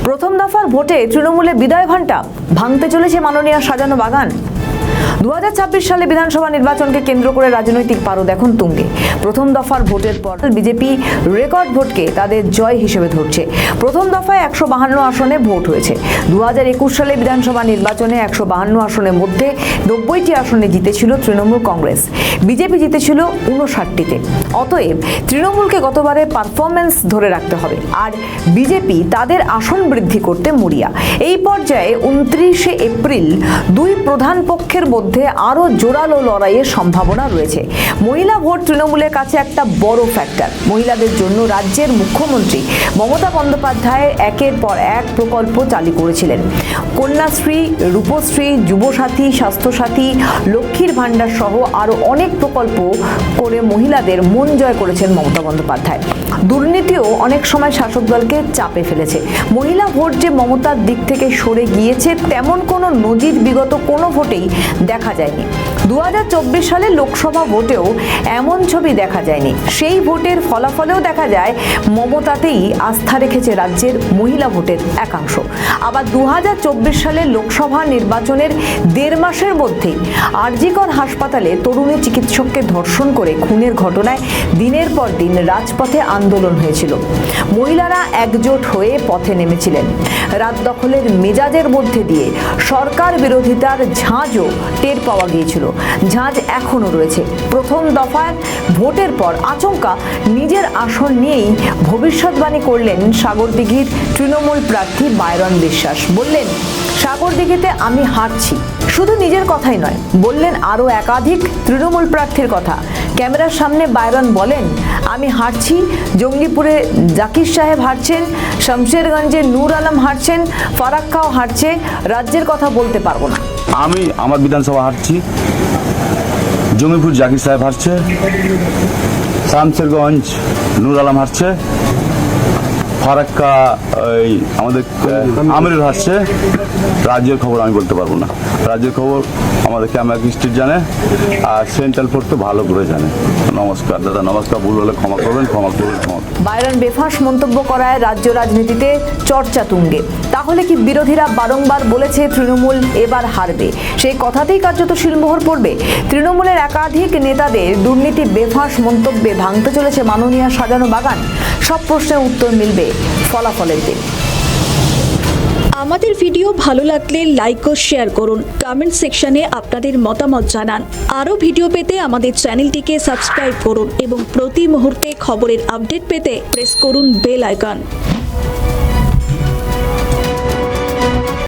প্রথম দফার ভোটে তৃণমূলে বিদায় ঘণ্টা ভাঙতে চলেছে মাননীয় সাজানো বাগান। 2026 সালে বিধানসভা নির্বাচনকে কেন্দ্র করে রাজনৈতিক পারদ এখন তুঙ্গে। প্রথম দফার ভোটের পর বিজেপি রেকর্ড ভোটকে তাদের জয় হিসেবে ধরছে। প্রথম দফায় 152 আসনে ভোট হয়েছে। 2021 সালে বিধানসভা নির্বাচনে 152 আসনের মধ্যে 90টি আসনে জিতেছিল তৃণমূল কংগ্রেস, বিজেপি জিতেছিল 59টিতে। অতএব তৃণমূলকে গতবারের পারফরমেন্স ধরে রাখতে হবে, আর বিজেপি তাদের আসন বৃদ্ধি করতে মরিয়া। এই পর্যায়ে 29 এপ্রিল দুই প্রধান পক্ষের মধ্যে আরো জোরালো লড়াইয়ের সম্ভাবনা রয়েছে। মহিলা ভোট তৃণমূলের কাছে একটা বড় ফ্যাক্টর। মহিলাদের জন্য রাজ্যের মুখ্যমন্ত্রী মমতা বন্দ্যোপাধ্যায় একের পর এক প্রকল্প চালু করেছিলেন। কন্যাশ্রী, রূপশ্রী, যুবসাথী, স্বাস্থ্যসাথী, লক্ষ্মীর ভাণ্ডার সহ আরো অনেক প্রকল্প করে মহিলাদের মন জয় করেছেন মমতা বন্দ্যোপাধ্যায়। দুর্নীতিও অনেক সময় শাসক দলকে চাপে ফেলেছে। মহিলা ভোট যে মমতার দিক থেকে সরে গিয়েছে তেমন কোনো নজির বিগত কোনো ভোটেই দেখা যায়নি। 2024 সালে লোকসভা ভোটেও এমন ছবি দেখা যায়নি। সেই ভোটের ফলাফলেও দেখা যায় মমতাতেই আস্থা রেখেছে রাজ্যের মহিলা ভোটের একাংশ। আবার 2024 সালের লোকসভা নির্বাচনের 1.5 মাসের মধ্যেই আরজিকর হাসপাতালে তরুণী চিকিৎসককে ধর্ষণ করে খুনের ঘটনায় দিনের পর দিন রাজপথে আন্দোলন হয়েছিল। মহিলারা একজোট হয়ে পথে নেমেছিলেন। রাত দখলের মেজাজের মধ্যে দিয়ে সরকার বিরোধিতার ঝাঁজও টের পাওয়া গিয়েছিল। ঝাঁজ এখনো রয়েছে। প্রথম দফায় ভোটের পর আচমকা নিজের আসন নিয়েই ভবিষ্যৎবাণী করলেন সাগরদিঘির তৃণমূল প্রার্থী বাইরন বিশ্বাস। বললেন, সাগরদিঘিতে আমি হারছি। শুধু নিজের কথাই নয়, বললেন আরও একাধিক তৃণমূল প্রার্থীর কথা। ক্যামেরার সামনে বাইরন বলেন, আমি হারছি, জঙ্গিপুরে জাকির সাহেব হারছেন, শমশেরগঞ্জে নূর আলম হারছেন, ফারাক্কাও হারছে, রাজ্যের কথা বলতে পারবো না। আমি আমার বিধানসভা হারছি, জঙ্গিপুর জাকির সাহেব হারছে, শামশেরগঞ্জ নূর আলম হারছে, ফারাক্কা ওই আমাদের আমিরুল হারছে। রাজ্যের খবর আমি বলতে পারবো না। রাজ্যের খবর আমাদের ক্যামেরা ডিস্ট্রিক্ট জানে, আর সেন্ট্রাল ফোর্স তো ভালো করে জানে। নমস্কার দাদা, নমস্কার। ভুল হলে ক্ষমা করবেন, ক্ষমা করবেন, ক্ষমা। বাইরন বেফাঁস মন্তব্য করায় রাজ্য রাজনীতিতে চর্চা তুঙ্গে। তাহলে কি বিরোধীরা বারংবার বলেছে তৃণমূল এবার হারবে, সেই কথাতেই কার্যত শিলমোহর পড়বে? তৃণমূলের একাধিক নেতাদের দুর্নীতি বেফাঁস মন্তব্যে ভাঙতে চলেছে মাননীয় সাজানো বাগান। সব প্রশ্নের উত্তর মিলবে ফলাফলের দিন। আমাদের ভিডিও ভালো লাগলে লাইক ও শেয়ার করুন। কমেন্ট সেকশনে আপনাদের মতামত জানান। আরও ভিডিও পেতে আমাদের চ্যানেলটিকে সাবস্ক্রাইব করুন এবং প্রতি মুহূর্তে খবরের আপডেট পেতে প্রেস করুন বেল আইকন।